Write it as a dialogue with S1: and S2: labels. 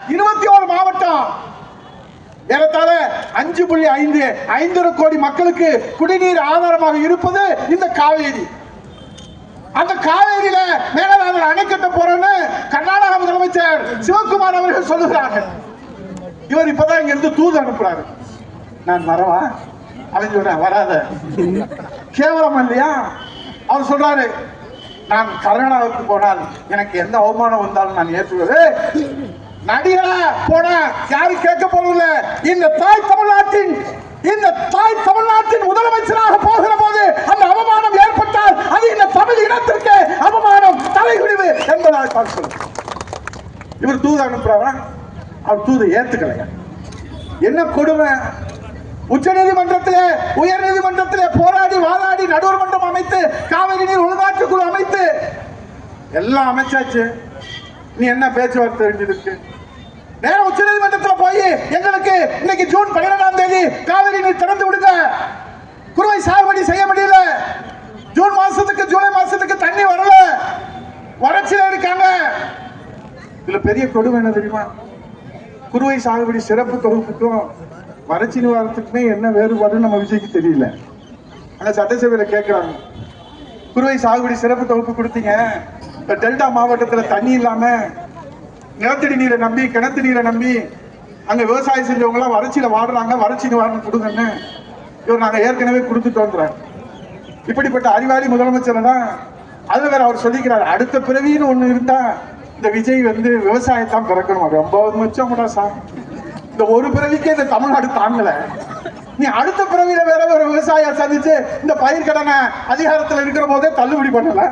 S1: 21 மாவட்டம், ஏறத்தாழ 5.5 கோடி மக்களுக்கு குடிநீர் ஆதாரமாக இருப்பது இந்த காவேரி. அந்த காவேரியில மேகதாதுல அணை கட்ட போறோம்னு கர்நாடக முதலமைச்சர் சிவகுமார் அவர்கள் சொல்லுகிறார்கள். இவர் இப்பதான் இங்க இருந்து தூது அனுப்புறாரு. நான் வரவா அப்படின்னு சொல்ற, வராத, கேவலம் இல்லையா? அவர் சொல்றாரு, நான் கர்நாடகாவுக்கு போனால் எனக்கு எந்த அவமானம் வந்தாலும் நான் ஏற்றுவது. நடிகரா போன யாரு கேட்க போறதில்ல. இந்த தாய் தமிழ்நாட்டின் முதலமைச்சராக போகிற போது அந்த அவமானம் ஏற்பட்டால் அது இந்த தமிழ் இனத்திற்கு அவமானம், தலைகுனிவு என்பதாக சொல்ல. இவர் தூது அனுப்புறாரா? அவர் தூது ஏத்துக்கலைங்க. என்ன கொடுமை! உச்ச நீதிமன்றத்திலே, உயர் நீதிமன்றத்திலே போராடி வாதாடி நடுவர் மன்றம் அமைத்து காவிரி நீர் ஒழுங்காற்று குழு அமைத்து எல்லாம் அமைச்சாச்சு. நீ என்ன பேச்சுவார்த்தை வேண்டியிருக்கு? நேரம் உச்ச நீதிமன்றத்தில் போய் எங்களுக்கு இன்னைக்கு ஜூன் 12ஆம் தேதி காவிரி நீர் திறந்து விடுங்க, குறுவை சாகுபடி செய்ய முடியல, ஜூன் மாசத்துக்கு ஜூலை மாசத்துக்கு தண்ணி வரல, வறட்சியில இருக்காங்க. இதுல பெரிய கொடுமை என்ன தெரியுமா? குறுவை சாகுபடி சிறப்பு தொகுப்புக்கும் வறட்சி நிவாரணத்துக்குமே என்ன வேறுபாடுன்னு நம்ம விஜய்க்கு தெரியல. ஆனா சட்டசபையில கேட்கிறாங்க, குறுவை சாகுபடி சிறப்பு தொகுப்பு கொடுத்தீங்க, இப்ப டெல்டா மாவட்டத்துல தண்ணி இல்லாம நிலத்தடி நீரை நம்பி, கிணத்து நீரை நம்பி அங்க விவசாயம் செஞ்சவங்க எல்லாம் வறட்சியில வாடுறாங்க, வறட்சி நிவாரணம் கொடுங்கன்னு இவர் நாங்க ஏற்கனவே கொடுத்துட்டோங்கிறார். இப்படிப்பட்ட அறிவாளி முதலமைச்சர் தான். அது வேற அவர் சொல்லிக்கிறார், அடுத்த பிறவின்னு ஒண்ணு இருந்தா இந்த விஜய் விவசாயத்தான் பிறக்கணும். ரொம்ப மிச்சம் கூட சார், இந்த ஒரு பிறவிக்கே இந்த தமிழ்நாடு தாங்கல. நீ அடுத்த பிறவியில வேற ஒரு விவசாயம் சந்திச்சு இந்த பயிர் கடனை அதிகாரத்தில் இருக்கிற போதே தள்ளுபடி பண்ணல.